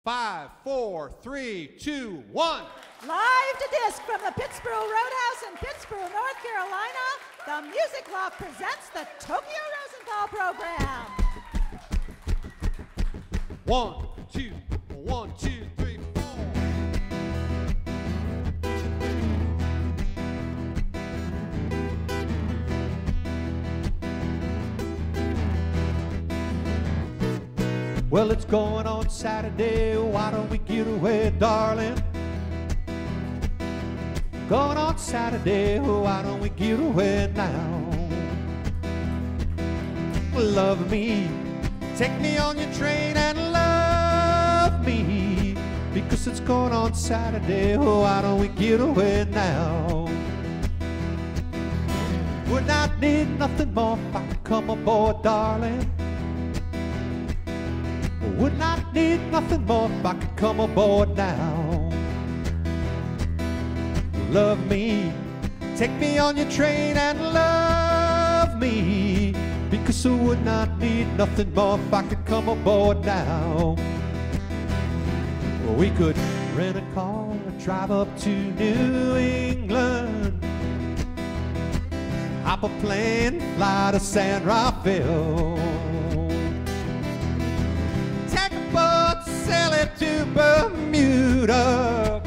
5, 4, 3, 2, 1. Live to disc from the Pittsburgh Roadhouse in Pittsburgh, North Carolina, the Music Loft presents the Tokyo Rosenthal program. 1, 2, 1, 2, 3, 4. Well, it's going on Saturday, why don't we get away, darling? Going on Saturday, why don't we get away now? Love me, take me on your train and love me, because it's going on Saturday, why don't we get away now? Would not need nothing more if I could come aboard, darling. Would not need nothing more if I could come aboard now. Love me, take me on your train and love me, because I would not need nothing more if I could come aboard now. We could rent a car and drive up to New England, hop a plane, fly to San Rafael, sail it to Bermuda,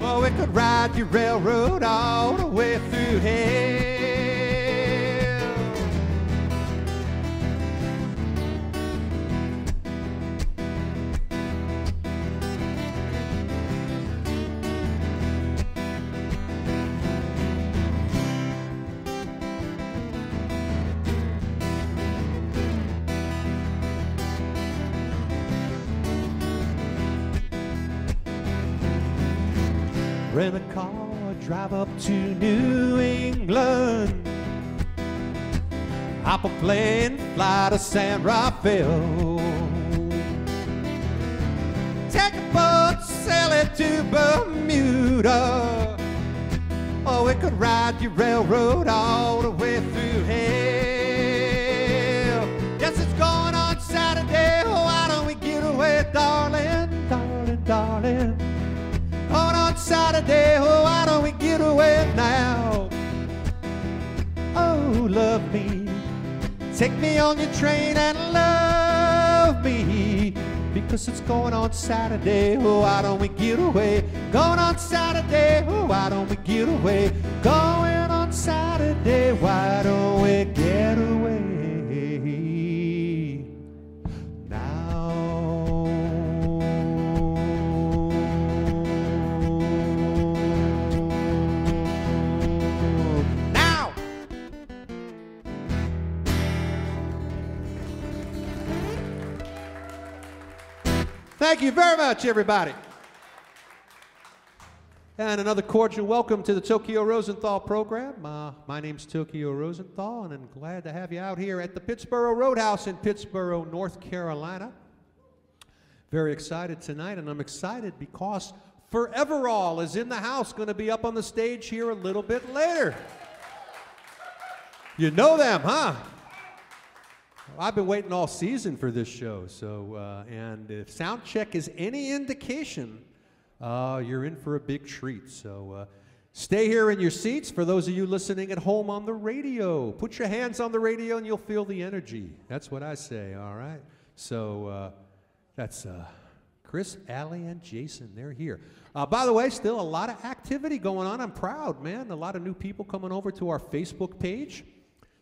or we could ride the railroad all the way through hell. Rent a car, drive up to New England, hop a plane, fly to San Rafael, take a boat, sail it to Bermuda, or we could ride the railroad all the way through hell. Yes, it's going on Saturday, why don't we get away, darling, darling, darling? On Saturday, why don't we get away now? Oh, love me, take me on your train and love me, because it's going on Saturday, why don't we get away? Going on Saturday, why don't we get away? Going on Saturday, why don't we get away now? Thank you very much, everybody. And another cordial welcome to the Tokyo Rosenthal program. My name's Tokyo Rosenthal, and I'm glad to have you out here at the Pittsburgh Roadhouse in Pittsburgh, North Carolina. Very excited tonight, and I'm excited because 4EverAll is in the house, going to be up on the stage here a little bit later. You know them, huh? I've been waiting all season for this show, and if sound check is any indication, you're in for a big treat. So stay here in your seats. For those of you listening at home on the radio, put your hands on the radio and you'll feel the energy. That's what I say, all right? So that's Chris, Allie, and Jason. They're here. By the way, still a lot of activity going on. I'm proud, man. A lot of new people coming over to our Facebook page.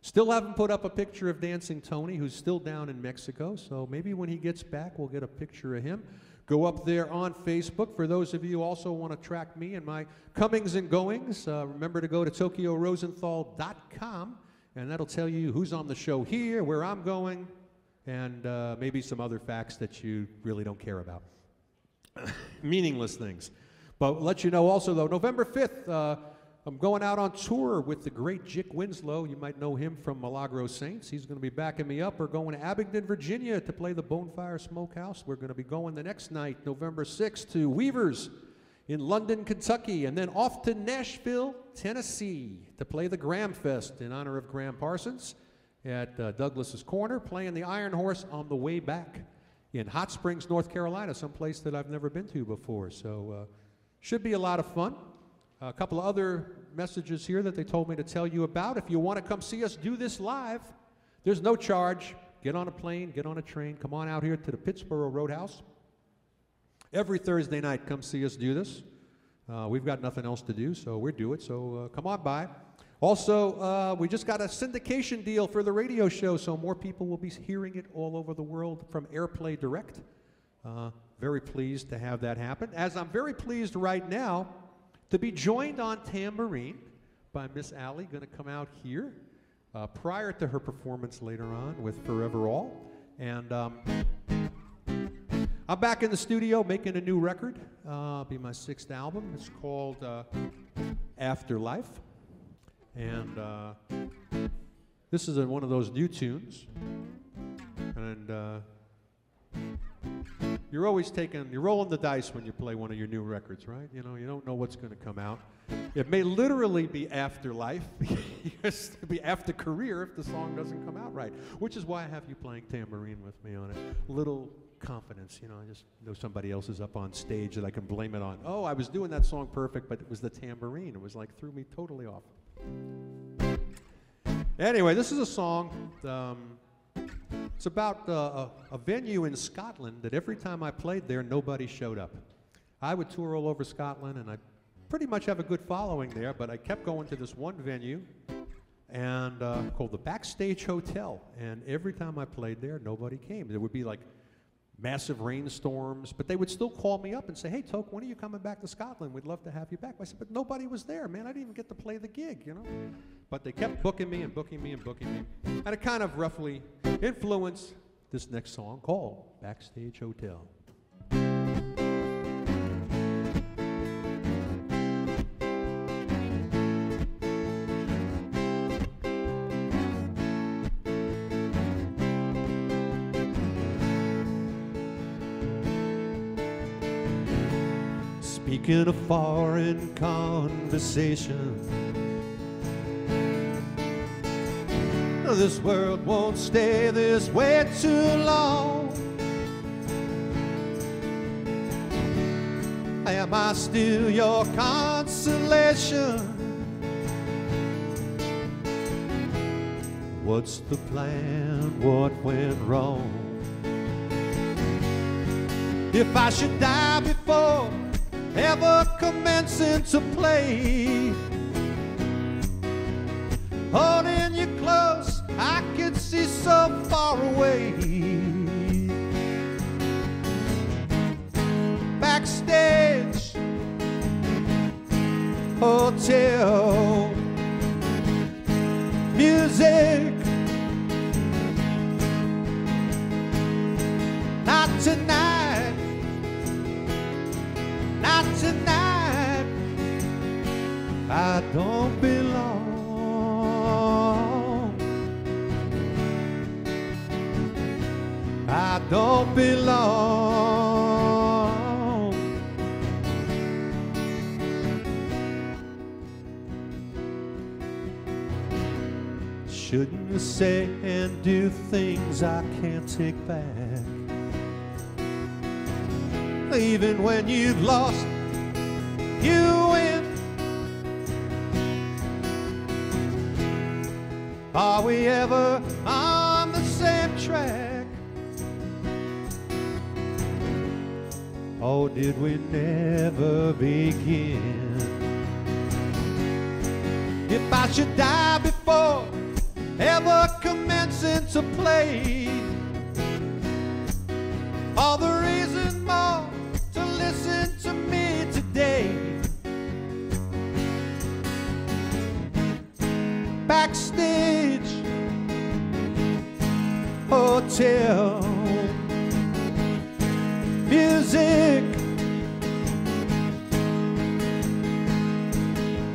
Still haven't put up a picture of Dancing Tony, who's still down in Mexico, so maybe when he gets back, we'll get a picture of him. Go up there on Facebook. For those of you who also want to track me and my comings and goings, remember to go to TokyoRosenthal.com, and that'll tell you who's on the show here, where I'm going, and maybe some other facts that you really don't care about. Meaningless things. But I'll let you know also, though, November 5th, I'm going out on tour with the great Jick Winslow. You might know him from Milagro Saints. He's going to be backing me up. We're going to Abingdon, Virginia to play the Bonefire Smokehouse. We're going to be going the next night, November 6th, to Weavers in London, Kentucky, and then off to Nashville, Tennessee to play the Graham Fest in honor of Graham Parsons at Douglas's Corner, playing the Iron Horse on the way back. in Hot Springs, North Carolina, someplace that I've never been to before. So should be a lot of fun. A couple of other messages here that they told me to tell you about. If you want to come see us do this live, there's no charge. Get on a plane, get on a train, come on out here to the Pittsboro Roadhouse. Every Thursday night, come see us do this. We've got nothing else to do, so we'll do it. So come on by. Also, we just got a syndication deal for the radio show, so more people will be hearing it all over the world from Airplay Direct. Very pleased to have that happen. As I'm very pleased right now to be joined on tambourine by Miss Allie, going to come out here prior to her performance later on with 4EverAll. And I'm back in the studio making a new record. It'll be my 6th album. It's called Afterlife. And this is one of those new tunes. And you're always you're rolling the dice when you play one of your new records, right? You know, you don't know what's going to come out. It may literally be afterlife, because it'll be after career if the song doesn't come out right, which is why I have you playing tambourine with me on it. Little confidence, you know, I just know somebody else is up on stage that I can blame it on. Oh, I was doing that song perfect, but it was the tambourine. It was like threw me totally off. Anyway, this is a song. It's about a venue in Scotland that every time I played there, nobody showed up. I would tour all over Scotland, and I pretty much have a good following there, but I kept going to this one venue and called the Backstage Hotel, and every time I played there, nobody came. There would be like massive rainstorms, but they would still call me up and say, hey, Toke, when are you coming back to Scotland? We'd love to have you back. I said, but nobody was there, man. I didn't even get to play the gig, you know? But they kept booking me and booking me and booking me. And it kind of roughly influenced this next song called Backstage Hotel. Speaking a foreign conversation, this world won't stay this way too long. Am I still your consolation? What's the plan? What went wrong? If I should die before ever commencing to play, holding you close, I could see so far away. Backstage hotel music, not tonight, not tonight. I don't belong. I don't belong. Shouldn't you say and do things I can't take back? Even when you've lost, you win. Are we ever on the same track? Or did we never begin? If I should die before ever commencing to play, all the reason more to listen to me today. Backstage hotel music,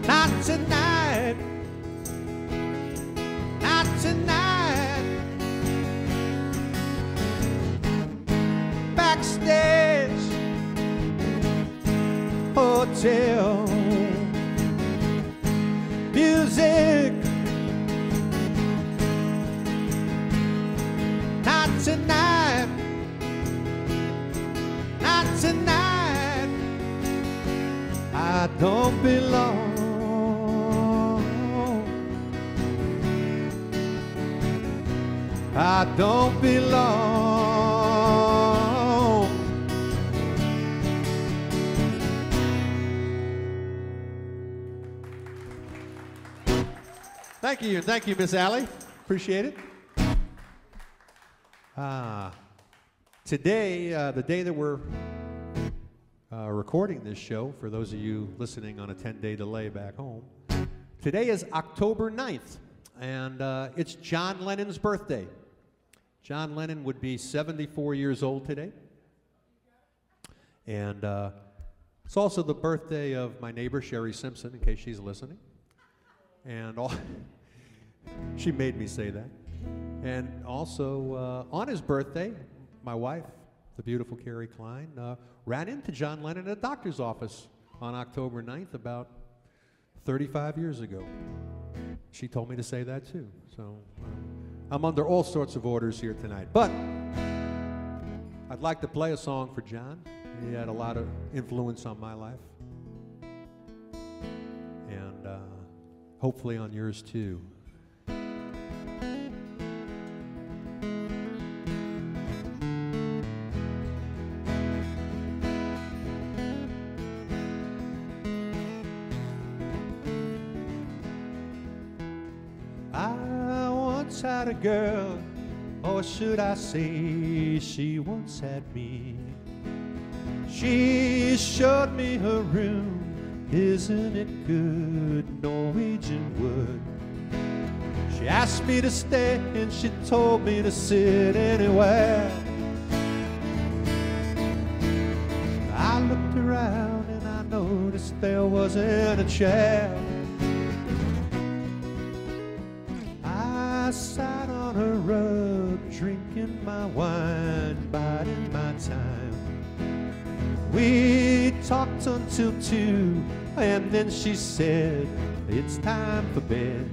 not tonight, not tonight. Backstage hotel music, not tonight, tonight. I don't belong. I don't belong. Thank you, Miss Allie. Appreciate it. Today, the day that we're recording this show, for those of you listening on a 10-day delay back home, today is October 9th, and it's John Lennon's birthday. John Lennon would be 74 years old today. And it's also the birthday of my neighbor, Sherry Simpson, in case she's listening. And she made me say that. And also, on his birthday, my wife, the beautiful Carrie Klein, ran into John Lennon at a doctor's office on October 9th about 35 years ago. She told me to say that too. So I'm under all sorts of orders here tonight. But I'd like to play a song for John. He had a lot of influence on my life. And hopefully on yours too. Had a girl, or should I say she once had me. She showed me her room, isn't it good, Norwegian wood. She asked me to stay and she told me to sit anywhere. I looked around and I noticed there wasn't a chair. I sat on a rug, drinking my wine, biding my time. We talked until 2, and then she said, it's time for bed.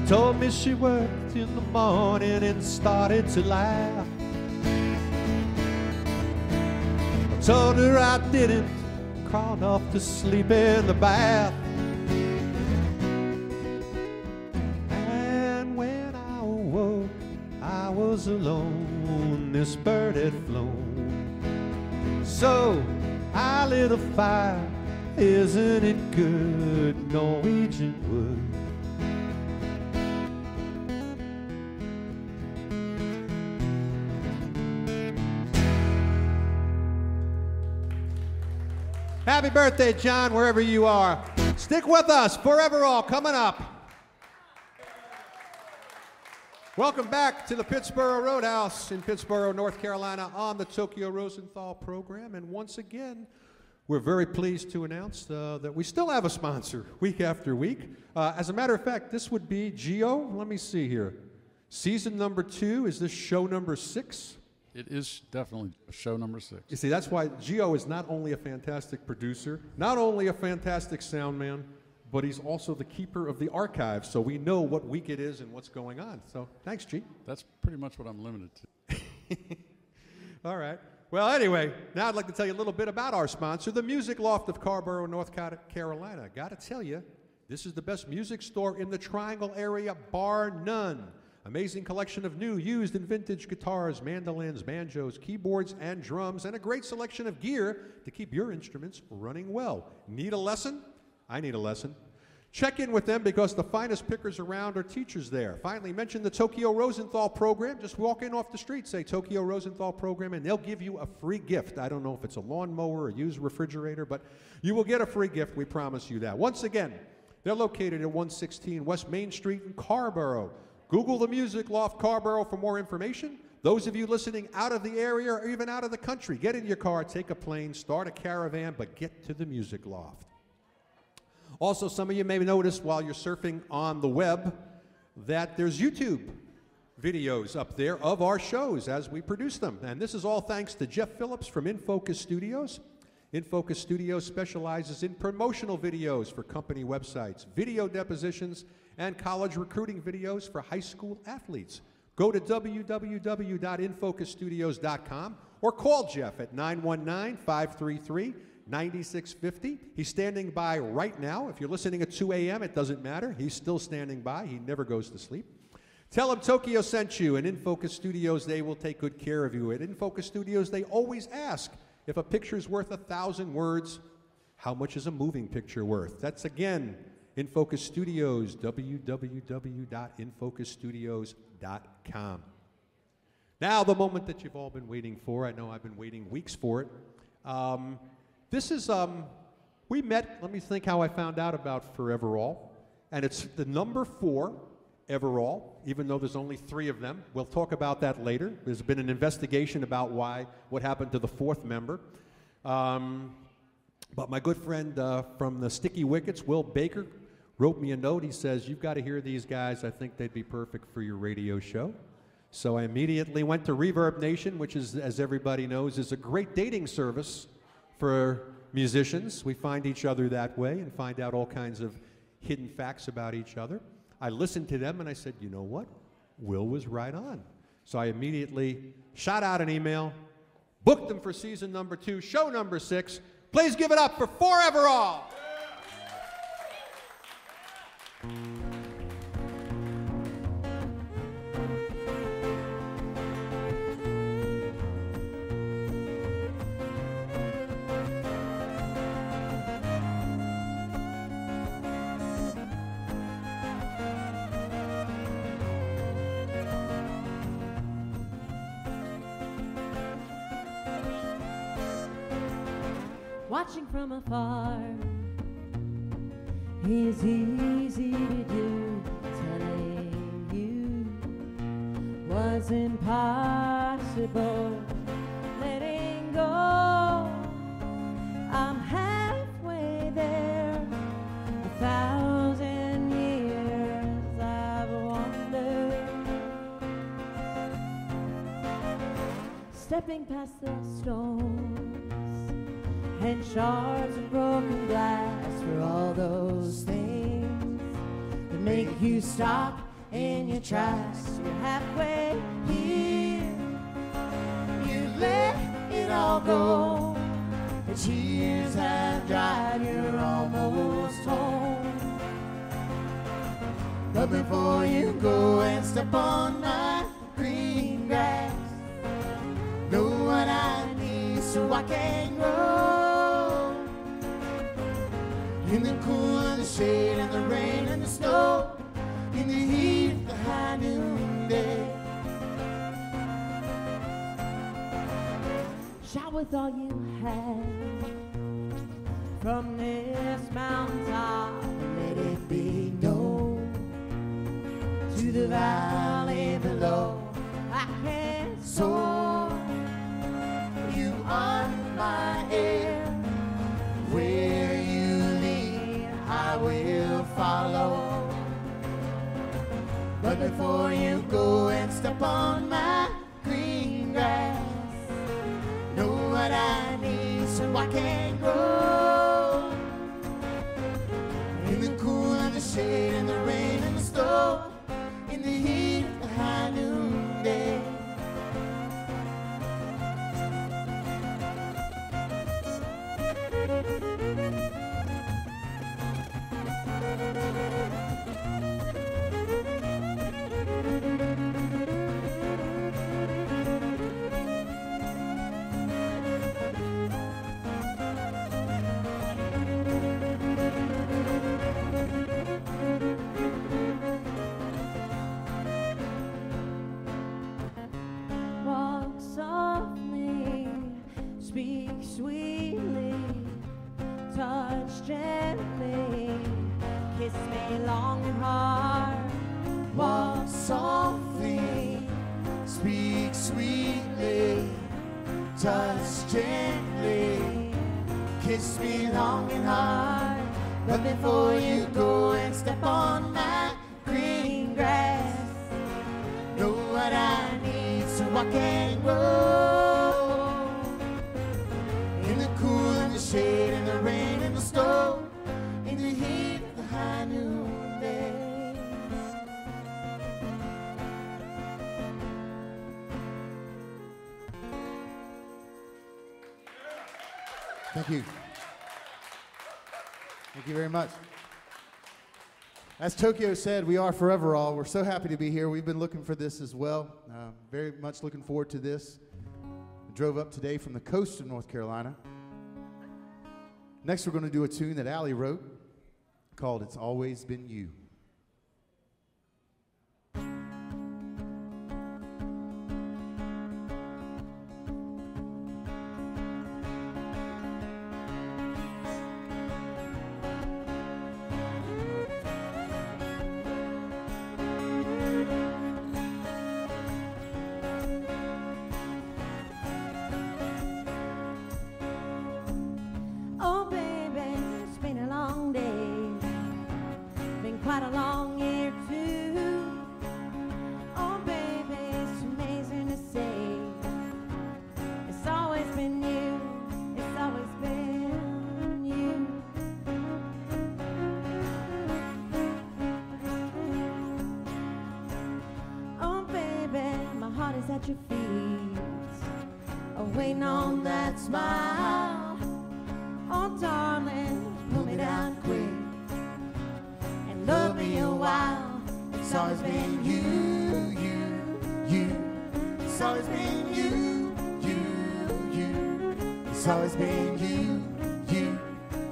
Told me she worked in the morning and started to laugh. I told her I didn't, crawled off to sleep in the bath. And when I awoke, I was alone, this bird had flown. So I lit a fire, isn't it good, Norwegian wood. Happy birthday, John, wherever you are. Stick with us. 4EverAll coming up. Welcome back to the Pittsboro Roadhouse in Pittsboro, North Carolina on the Tokyo Rosenthal program. And once again, we're very pleased to announce that we still have a sponsor week after week. As a matter of fact, this would be Geo. Let me see here. Season number 2. Is this show number 6? It is definitely show number 6. You see, that's why Gio is not only a fantastic producer, not only a fantastic sound man, but he's also the keeper of the archive, so we know what week it is and what's going on. So thanks, G. That's pretty much what I'm limited to. All right. Well, anyway, now I'd like to tell you a little bit about our sponsor, the Music Loft of Carborough, North Carolina. Got to tell you, this is the best music store in the Triangle area, bar none. Amazing collection of new, used, and vintage guitars, mandolins, banjos, keyboards, and drums, and a great selection of gear to keep your instruments running well. Need a lesson? I need a lesson. Check in with them because the finest pickers around are teachers there. Finally, mention the Tokyo Rosenthal program. Just walk in off the street, say Tokyo Rosenthal program, and they'll give you a free gift. I don't know if it's a lawnmower or a used refrigerator, but you will get a free gift. We promise you that. Once again, they're located at 116 West Main Street in Carborough. Google the Music Loft Carborough for more information. Those of you listening out of the area or even out of the country, get in your car, take a plane, start a caravan, but get to the Music Loft. Also, some of you may notice while you're surfing on the web that there's YouTube. videos up there of our shows as we produce them. And this is all thanks to Jeff Phillips from InFocus Studios. InFocus Studios specializes in promotional videos for company websites, video depositions, and college recruiting videos for high school athletes. Go to www.infocusstudios.com or call Jeff at 919-533-9650. He's standing by right now. If you're listening at 2 a.m., it doesn't matter. He's still standing by. He never goes to sleep. Tell him Tokyo sent you, and InFocus Studios, they will take good care of you. At InFocus Studios, they always ask, if a picture's worth 1,000 words, how much is a moving picture worth? That's, again, InFocus Studios, www.infocusstudios.com. Now, the moment that you've all been waiting for. I know I've been waiting weeks for it. This is, we met, let me think how I found out about 4EverAll. And it's the number 4EverAll, even though there's only 3 of them. We'll talk about that later. There's been an investigation about what happened to the 4th member. But my good friend from the Sticky Wickets, Will Baker, wrote me a note. He says, you've got to hear these guys. I think they'd be perfect for your radio show. So I immediately went to Reverb Nation, which is, as everybody knows, is a great dating service for musicians. We find each other that way and find out all kinds of hidden facts about each other. I listened to them and I said, you know what? Will was right on. So I immediately shot out an email, booked them for season number 2, show number 6. Please give it up for 4EverAll. Watching from afar is easy to do. Telling you was impossible. Letting go, I'm halfway there. 1,000 years I've wandered, stepping past the stones and shards of broken glass, for all those things that make you stop in your tracks. You're halfway here, you let it all go. The tears have dried, you're almost home. But before you go and step on my green grass, know what I need so I can grow. In the cool and the shade and the rain and the snow, in the heat of the high noonday. Shout with all you have from this mountaintop, let it be known to the valley below. I can soar, you are my air. Where you lead, I will follow. But before you go and step on my green grass, know what I need so I can grow. In the cool and the shade and the rain and the snow, in the heat of the high noonday. Walk softly, speak sweetly, touch gently, kiss me long and hard. Walk softly, speak sweetly, touch gently, kiss me long and hard. But before you go and step on my green grass, know what I need so I can grow. In the cool and the shade, in the rain and the snow, in the heat of the high noonday. Thank you. Thank you very much. As Tokyo said, we are ForeverAll. We're so happy to be here. We've been looking for this as well. Very much looking forward to this. We drove up today from the coast of North Carolina. Next, we're going to do a tune that Allie wrote called It's Always Been You. Oh baby, it's been a long day, been quite a long year too. Oh baby, it's amazing to say, it's always been you, it's always been you. Oh baby, my heart is at your feet, waiting on that smile. Oh, darling, pull me down quick and love me a while. It's always been you, you, you. It's always been you, you, you. It's always been you, you,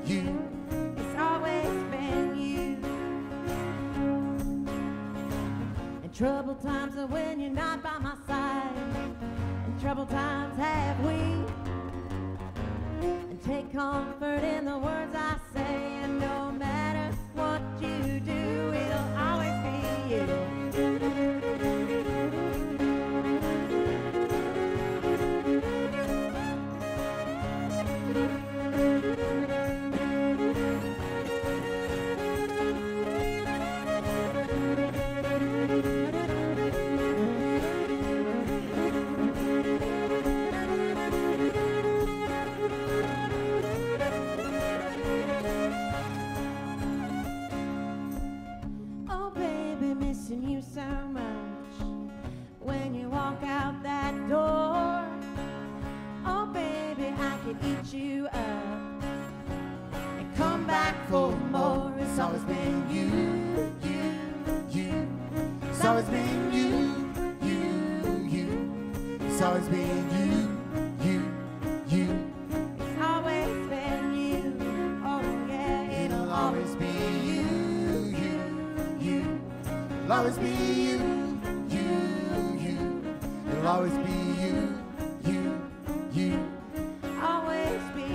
you. It's always been you. In troubled times are when you're not by my side. In troubled times have we. And take comfort in the words I say, and no matter what you do, it'll always be you. Oh baby, missing you so much when you walk out that door. Oh baby, I could eat you up and come back for more. It's always been you, you, you. It's always been you, you, you. It's always been you, you, you. It's always been you. Oh yeah, it'll always be you, you, you. It'll always be you, you, you. It'll always be you, you, you. Always be you.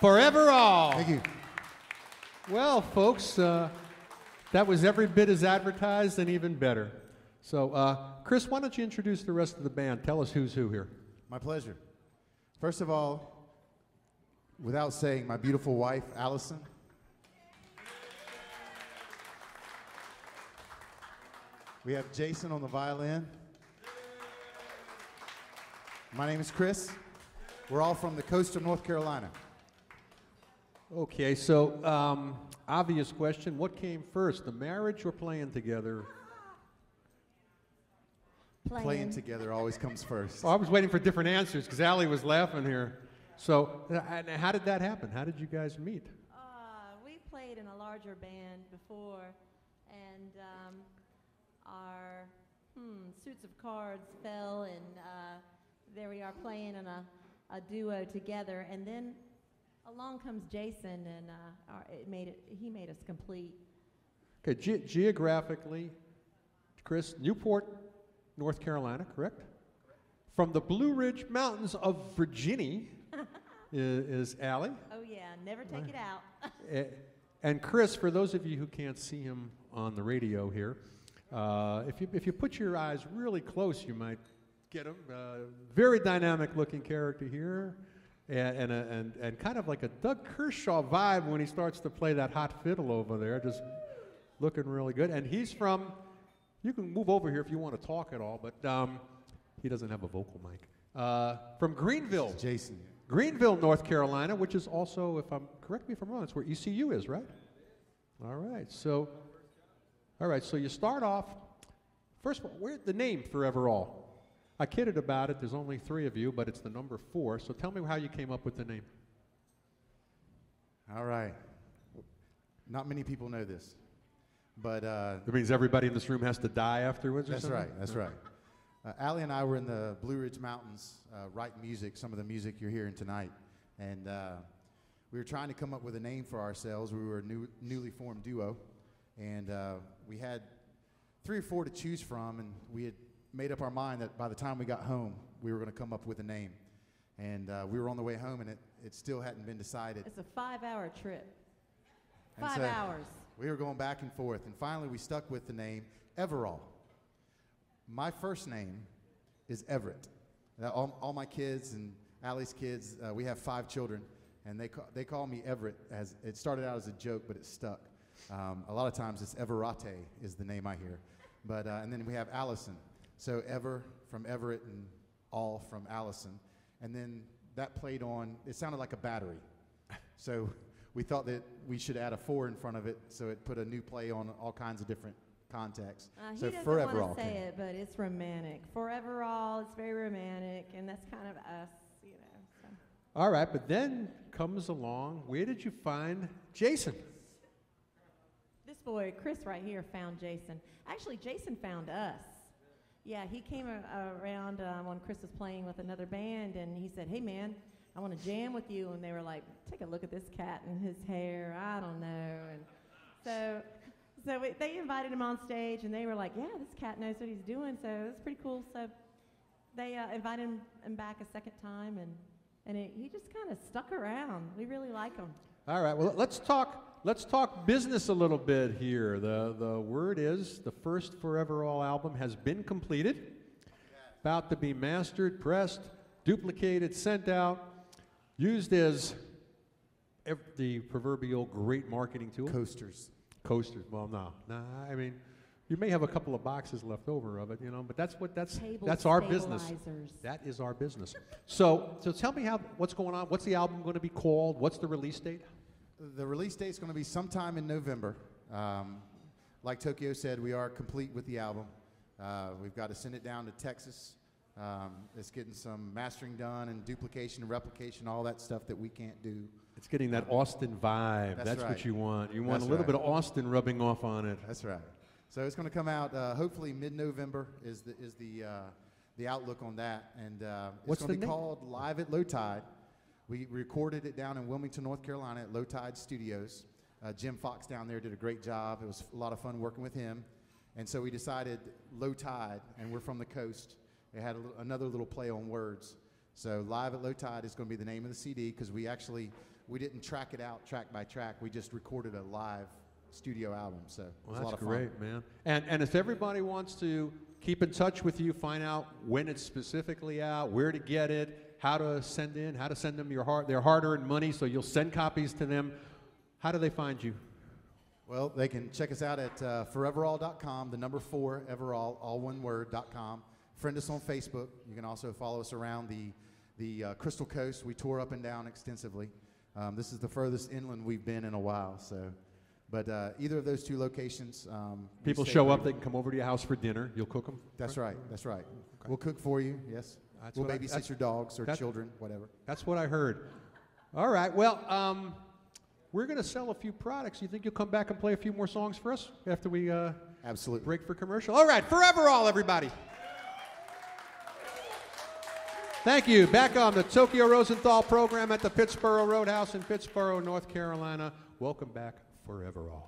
ForeverAll. Thank you. Well, folks, that was every bit as advertised and even better. So, Chris, why don't you introduce the rest of the band? Tell us who's who here. My pleasure. First of all, without saying, my beautiful wife, Allison. We have Jason on the violin. My name is Chris. We're all from the coast of North Carolina. Okay, so obvious question. What came first, the marriage or playing together? Playing together always comes first. Oh, I was waiting for different answers because Allie was laughing here. So how did that happen? How did you guys meet? We played in a larger band before, and our suits of cards fell, and there we are playing in a duo together, and then along comes Jason, and he made us complete. Okay, geographically, Chris, Newport, North Carolina, correct? From the Blue Ridge Mountains of Virginia is Allie. Oh yeah, never take it out. And Chris, for those of you who can't see him on the radio here, if you put your eyes really close, you might get him. Very dynamic looking character here, and kind of like a Doug Kershaw vibe when he starts to play that hot fiddle over there, just looking really good. And he's from, you can move over here if you want to talk at all, but he doesn't have a vocal mic. From Greenville. Jason. Greenville, North Carolina, which is also, correct me if I'm wrong, that's where ECU is, right? All right, so you start off, first of all, where's the name 4EverAll? I kidded about it, there's only 3 of you, but it's the number 4, so tell me how you came up with the name. All right. Not many people know this, but... That means everybody in this room has to die afterwards or something? That's right. Allie and I were in the Blue Ridge Mountains writing music, some of the music you're hearing tonight. And we were trying to come up with a name for ourselves. We were a newly formed duo. And we had 3 or 4 to choose from. And we had made up our mind that by the time we got home, we were going to come up with a name. And we were on the way home, and it still hadn't been decided. It's a 5-hour trip. And 5 so hours. We were going back and forth. And finally, we stuck with the name Everall. My first name is Everett. All my kids and Allie's kids, we have 5 children, and they call me Everett. As it started out as a joke, but it stuck. A lot of times it's Everate is the name I hear. But and then we have Allison. So Ever from Everett and All from Allison. And then that played on, it sounded like a battery. So we thought that we should add a 4 in front of it, so it put a new play on all kinds of different context. He So doesn't 4EverAll want to say it, but it's romantic. 4EverAll, it's very romantic, and that's kind of us, you know. So. All right, but then comes along, where did you find Jason? This boy, Chris right here, found Jason. Actually, Jason found us. Yeah, he came around when Chris was playing with another band, and he said, hey, man, I want to jam with you. And they were like, take a look at this cat and his hair. I don't know. And so they invited him on stage, and they were like, yeah, this cat knows what he's doing, so it was pretty cool. So they invited him back a second time, and he just kind of stuck around. We really like him. All right, well, let's talk business a little bit here. The word is the first 4EverAll album has been completed, about to be mastered, pressed, duplicated, sent out, used as the proverbial great marketing tool. Coasters. Well, no, I mean, you may have a couple of boxes left over of it, you know, but that's Table our business. stabilizers. That is our business. So tell me what's going on. What's the album going to be called? What's the release date? The release date is going to be sometime in November. Like Tokyo said, we are complete with the album. We've got to send it down to Texas. It's getting some mastering done and duplication and replication, all that stuff that we can't do. It's getting that Austin vibe. That's right. what you want. You want That's a little right. bit of Austin rubbing off on it. That's right. So it's going to come out hopefully mid-November is the outlook on that, and What's it's going the to be name? called Live at Low Tide. We recorded it down in Wilmington, North Carolina at Low Tide Studios. Jim Fox down there did a great job. It was a lot of fun working with him, and so we decided Low Tide, and we're from the coast. It had another little play on words. So Live at Low Tide is going to be the name of the CD because we didn't track it out track by track. We just recorded a live studio album. So it was a lot of fun. Great, man. And if everybody wants to keep in touch with you, find out when it's specifically out, where to get it, how to send them their hard-earned money so you'll send copies to them, how do they find you? Well, they can check us out at 4EverAll.com, the number 4EverAll, all one word, .com. Friend us on Facebook. You can also follow us around the Crystal Coast. We tour up and down extensively. This is the furthest inland we've been in a while. But either of those 2 locations. People show up, they can come over to your house for dinner. You'll cook them? That's right. Okay. We'll cook for you, yes. We'll babysit your dogs or children, whatever. That's what I heard. All right, well, we're going to sell a few products. You think you'll come back and play a few more songs for us after we Absolutely. break for commercial? All right, 4EverAll, everybody. Thank you. Back on the Tokyo Rosenthal program at the Pittsboro Roadhouse in Pittsboro, North Carolina. Welcome back, 4EverAll.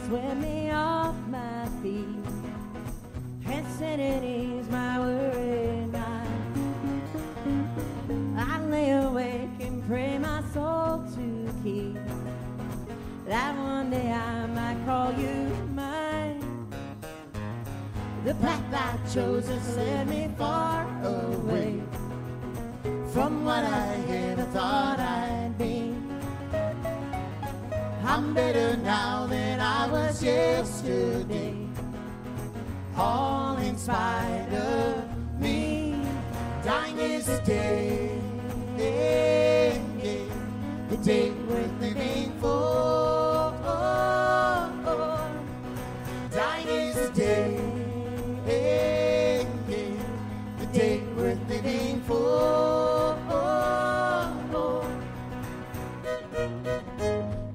swept me off my feet and said it eased my worried mind. I lay awake and pray my soul to keep, that one day I might call you mine. The path I chose has led me far away from what I ever thought I'd be. I'm better now than I was yesterday, all in spite of me. Dying is the day, the day worth living for. Dying is the day, the day worth living for.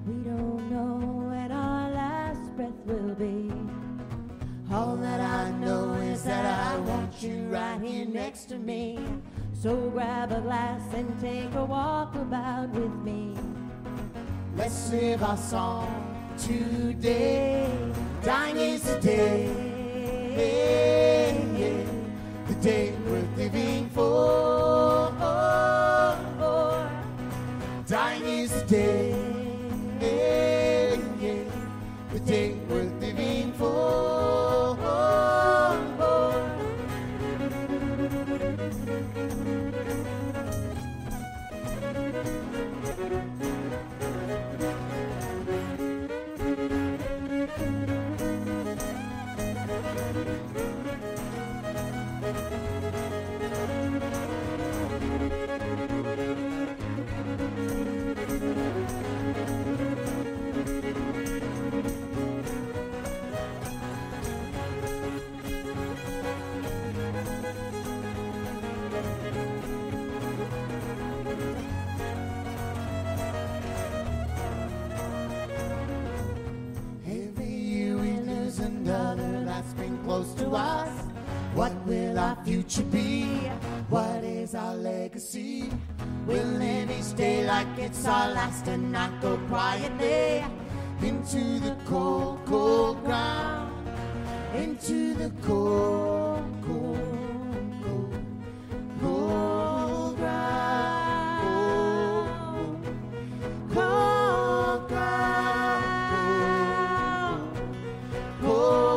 We don't know when our last breath will be. All that I know is that I want you right here next to me. So grab a glass and take a walk about with me. Let's live our song today. Dying is the day, the day worth living for. Dying is the day, the day worth living for. Close to us, what will our future be? What is our legacy? We'll live each day like it's our last and not go quietly into the cold, cold ground, into the cold, cold, cold, cold ground, cold ground, cold.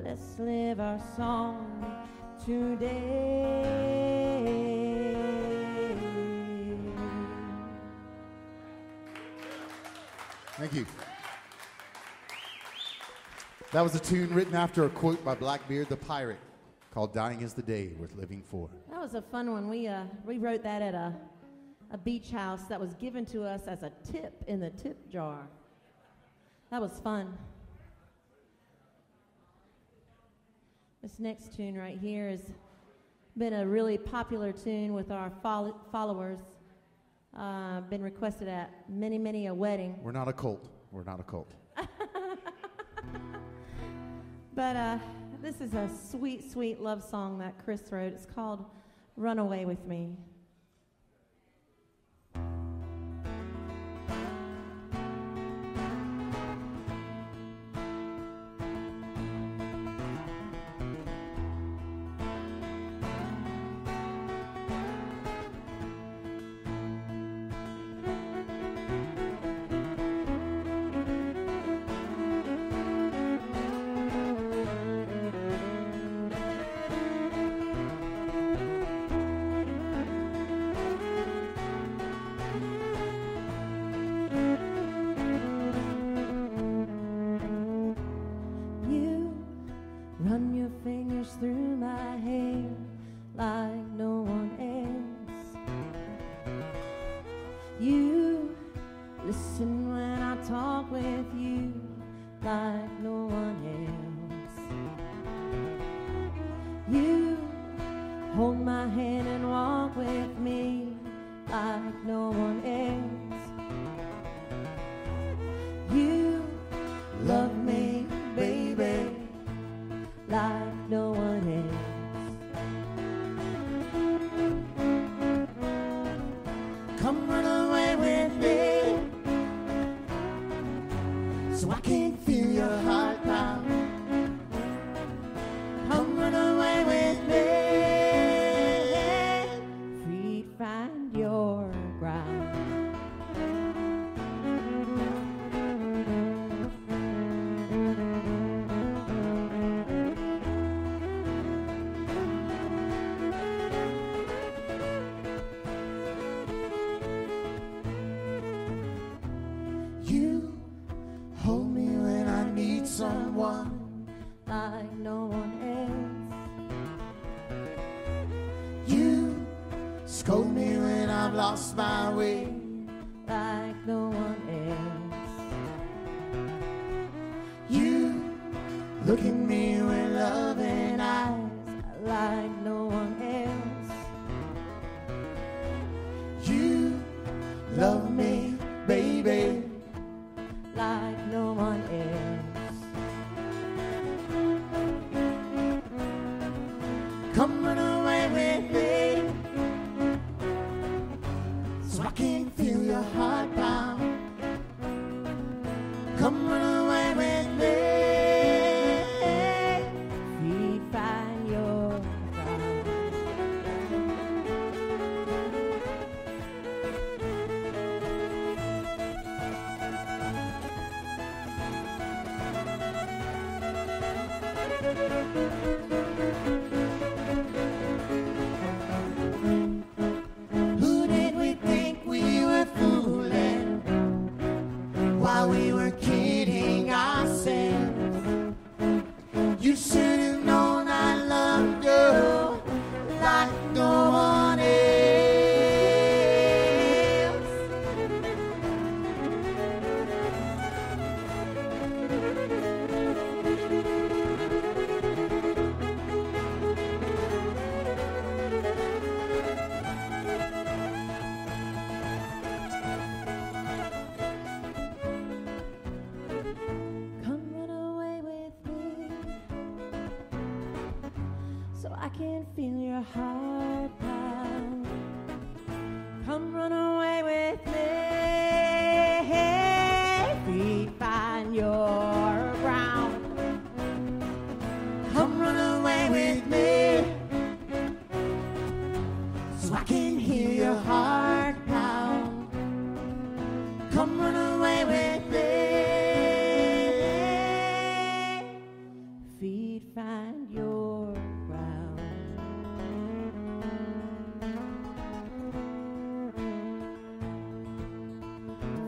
Let's live our song today. Thank you. That was a tune written after a quote by Blackbeard the Pirate called Dying is the Day Worth Living For. That was a fun one. We wrote that at a beach house that was given to us as a tip in the tip jar. That was fun. This next tune right here has been a really popular tune with our followers. Been requested at many, many a wedding. We're not a cult. We're not a cult. But this is a sweet, sweet love song that Chris wrote. It's called Run Away With Me. Listen when I talk with you like no one else. You hold my hand and walk with me like no one else. You love me, baby, like no one else. Come run away with me, so I can feel your heart pound. Come run away with me, feet find your ground. You hold me when I need someone like no one else. You scold me when I've lost my way like no one else. You look at me with loving eyes like no one else. You love me, baby, like no one else. Come run away with me, so I can feel your heart pound. Come run away with me, feet find your ground. Who did we think we were fooling while we were kidding ourselves? You should have known I loved you like no one else. Come run away with me, so I can feel your heart pound. Come run away with me, feet find your ground. Come run away with me, so I can hear your heart pound. Come run away with me, feet find your ground.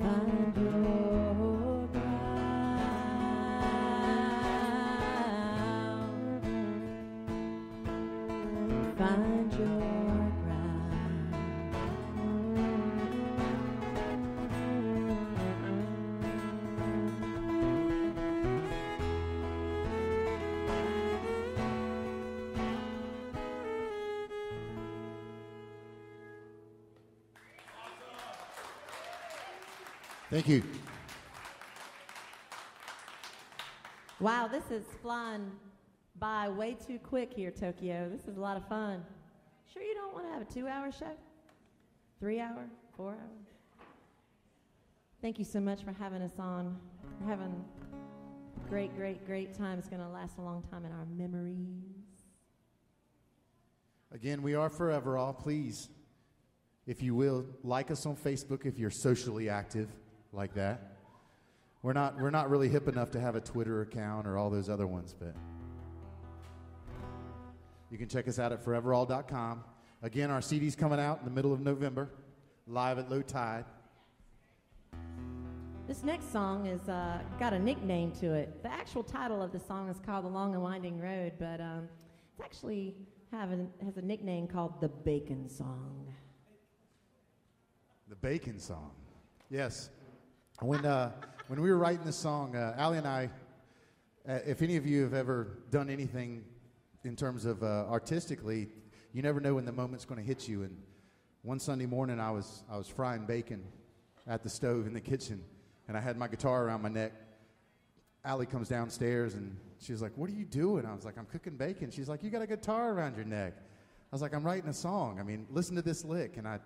Find your ground. Find your ground. Thank you. Wow, this is flying by way too quick here, Tokyo. This is a lot of fun. Sure you don't want to have a 2-hour show? 3 hour? 4 hour? Thank you so much for having us on. We're having a great, great, great time. It's going to last a long time in our memories. Again, we are 4EverAll. Please, if you will, like us on Facebook if you're socially active like that. We're not really hip enough to have a Twitter account or all those other ones, but you can check us out at foreverall.com. Again, our CD's coming out in the middle of November, live at Low Tide. This next song is got a nickname to it. The actual title of the song is called The Long and Winding Road, but it's actually has a nickname called The Bacon Song. The Bacon Song. Yes. When we were writing this song, Allie and I, if any of you have ever done anything in terms of artistically, you never know when the moment's going to hit you. And one Sunday morning, I was frying bacon at the stove in the kitchen, and I had my guitar around my neck. Allie comes downstairs, and she's like, "What are you doing?" I was like, "I'm cooking bacon." She's like, "You got a guitar around your neck." I was like, "I'm writing a song. I mean, listen to this lick." And I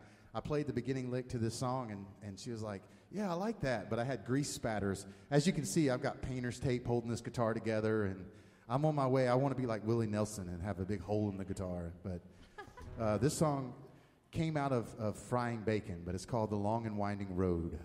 played the beginning lick to this song, and she was like, "Yeah, I like that." But I had grease spatters. As you can see, I've got painter's tape holding this guitar together, and I'm on my way. I want to be like Willie Nelson and have a big hole in the guitar. But this song came out of frying bacon, but it's called The Long and Winding Road.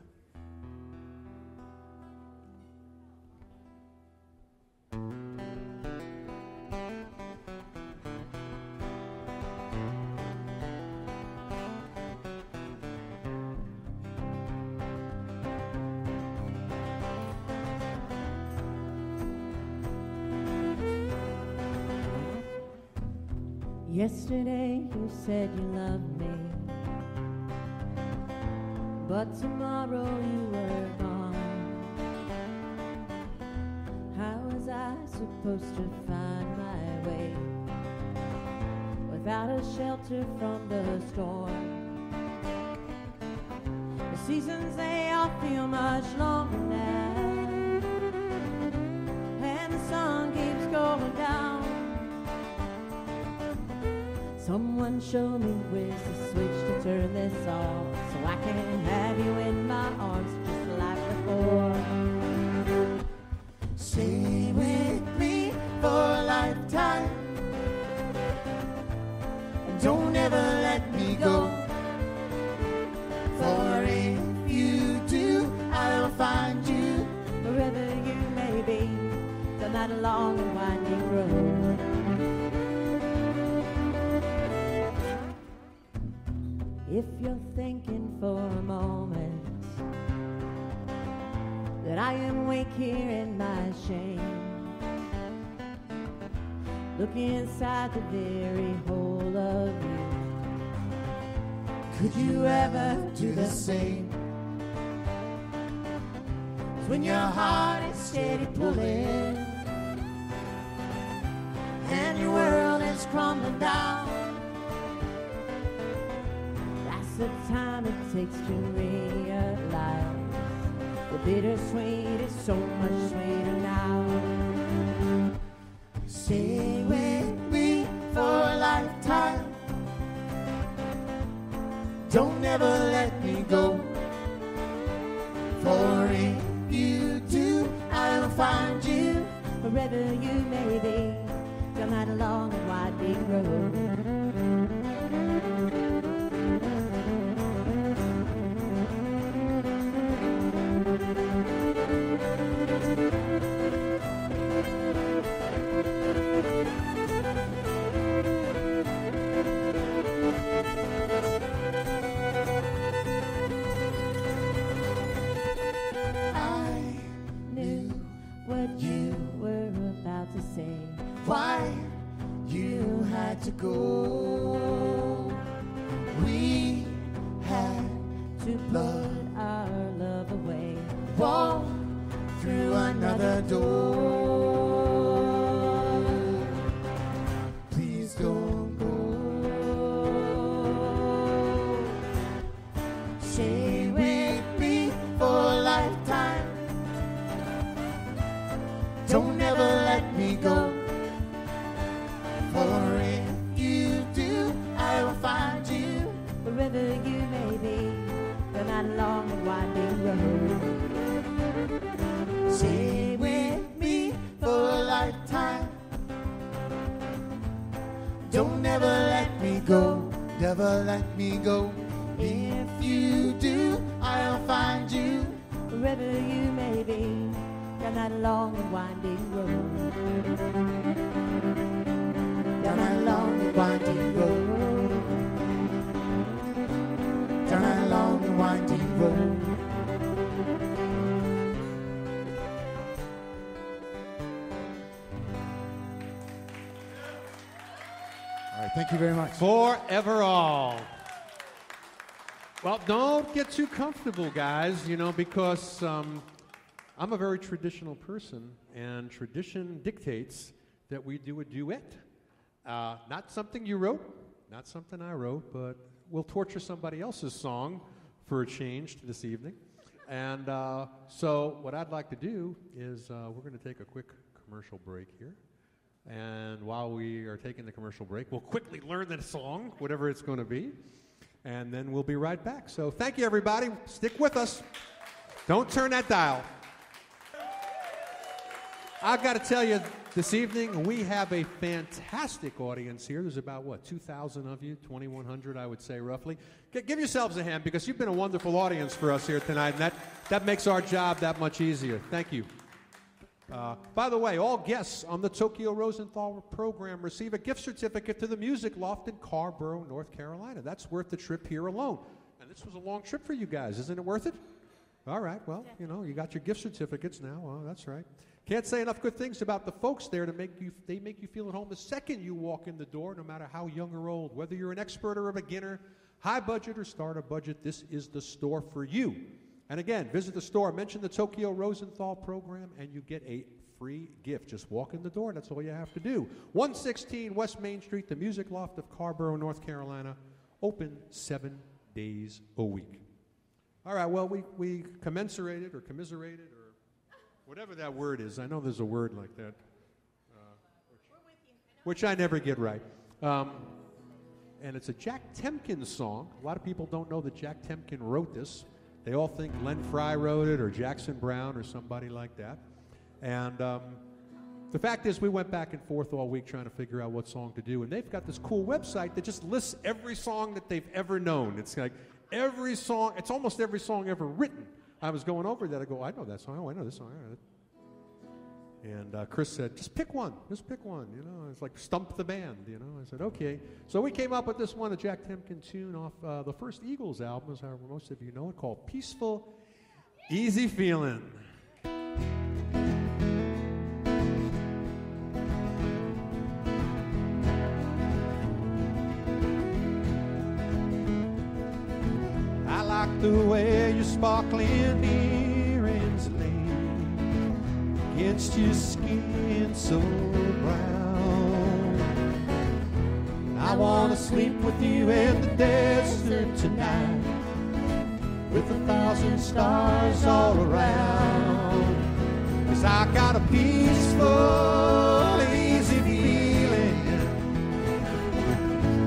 Yesterday you said you loved me, but tomorrow you were gone. How was I supposed to find my way without a shelter from the storm? The seasons, they all feel much longer now, and the sun keeps going down. Someone show me where's the switch to turn this off, so I can have you in my arms just like before. Stay with me for a lifetime, and don't ever let me go. For if you do, I'll find you Wherever you may be, down that long and winding road. If you're thinking for a moment that I am weak here in my shame, look inside the very whole of you. Could you ever do the same? 'Cause when your heart is steady pulling and your world is crumbling down, the time it takes to realize the bittersweet is so much sweeter now. stay with me for a lifetime. Don't ever let me go. For if you do, I'll find you Wherever you may be, down that long and winding road. Why you had to go. We had to put our love away, walk through another door. Please don't go. Stay with me for a lifetime. Don't ever let me go. For if you do, I will find you wherever you may be, down that long and winding road. Stay with me for a lifetime. Don't ever let me go, never let me go. If you do, I'll find you wherever you may be, down that long and winding road. Down that long and winding road. Down that long and winding road. All right, thank you very much. 4EverAll. Well, don't get too comfortable, guys, because I'm a very traditional person, and tradition dictates that we do a duet. Not something you wrote, not something I wrote, but we'll torture somebody else's song for a change this evening. And so what I'd like to do is we're going to take a quick commercial break here. And while we are taking the commercial break, we'll quickly learn the song, whatever it's going to be, and then we'll be right back. So thank you, everybody. Stick with us. Don't turn that dial. I've got to tell you, this evening we have a fantastic audience here. There's about, 2,000 of you, 2,100, I would say, roughly. Give yourselves a hand, because you've been a wonderful audience for us here tonight, and that makes our job that much easier. Thank you. By the way, all guests on the Tokyo Rosenthal program receive a gift certificate to the Music Loft in Carrboro, North Carolina. That's worth the trip here alone. And this was a long trip for you guys. Isn't it worth it? All right. Well, you got your gift certificates now. Oh, that's right. Can't say enough good things about the folks there they make you feel at home the second you walk in the door, no matter how young or old. Whether you're an expert or a beginner, high budget or starter budget, this is the store for you. And again, visit the store, mention the Tokyo Rosenthal program, and you get a free gift. Just walk in the door, that's all you have to do. 116 West Main Street, the Music Loft of Carrboro, North Carolina, open 7 days a week. All right, well, we commiserated or whatever that word is. I know there's a word like that, which I never get right. And it's a Jack Temkin song. A lot of people don't know that Jack Temkin wrote this. They all think Glenn Frey wrote it or Jackson Browne or somebody like that. And the fact is, we went back and forth all week trying to figure out what song to do. And they've got this cool website that just lists every song that they've ever known. It's like every song, it's almost every song ever written. I was going over that. I go, I know that song. Oh, I know this song. And Chris said, just pick one. Just pick one. It's like stump the band. I said, okay. So we came up with this one, a Jack Temkin tune off the first Eagles album, as most of you know it, called Peaceful, Easy Feeling. I like the way your sparkling earrings lay against your skin so brown. I want to sleep with you in the desert tonight, with 1,000 stars all around. 'Cause I got a peaceful, easy feeling.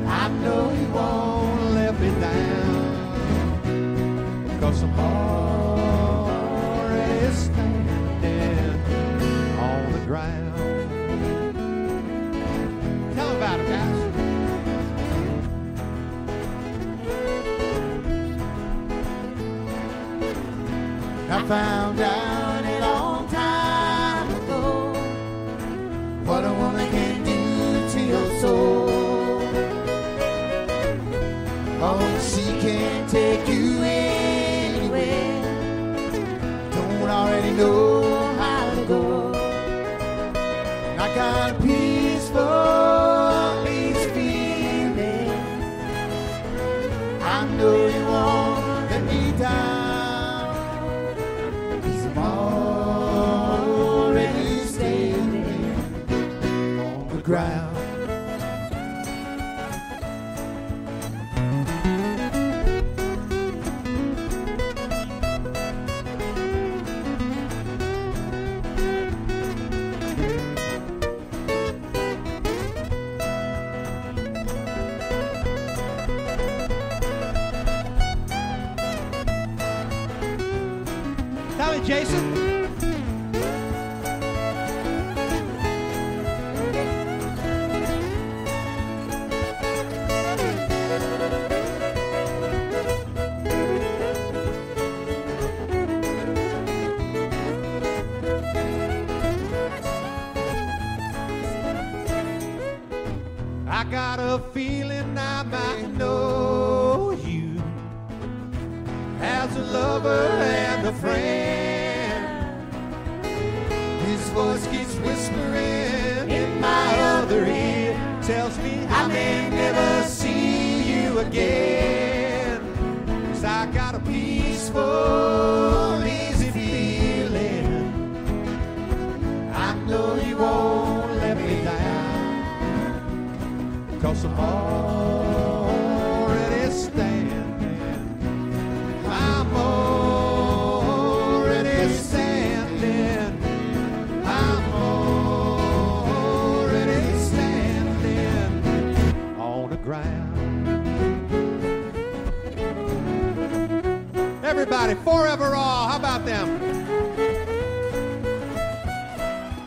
I know you won't let me down, 'cause I'm already standing on the ground. Tell them about it, guys. I found out a long time ago what a woman can do to your soul. Oh, she can take you anywhere. Don't already know how to go. I got a peaceful, easy feeling. I know you won't let me down. Ground. Tell me, Jason. I got a feeling I might know you as a lover and a friend. His voice keeps whispering in my other ear, tells me I may never see you again. 'Cause I peaceful, easy feeling. I know you won't let me down, 'cause I'm already standing. I'm already standing. I'm already standing on the ground. Everybody, 4EverAll, how about them?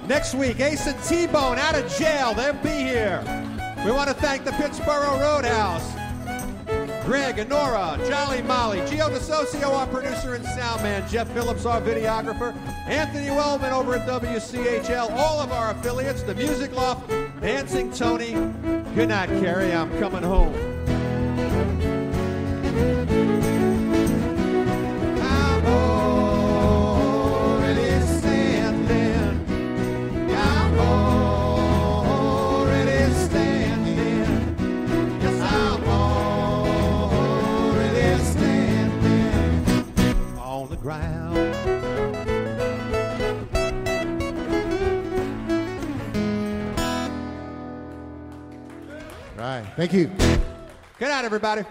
Next week, Ace and T-Bone out of jail. They'll be here. We want to thank the Pittsburgh Roadhouse. Greg and Nora, Jolly Molly, Gio DeSocio, our producer and sound man, Jeff Phillips, our videographer, Anthony Wellman over at WCHL, all of our affiliates, the Music Loft, Dancing Tony. Good night, Carrie. I'm coming home. I'm already standing. I'm already standing. Yes, I'm already standing on the ground. Right. Thank you. Good night, everybody.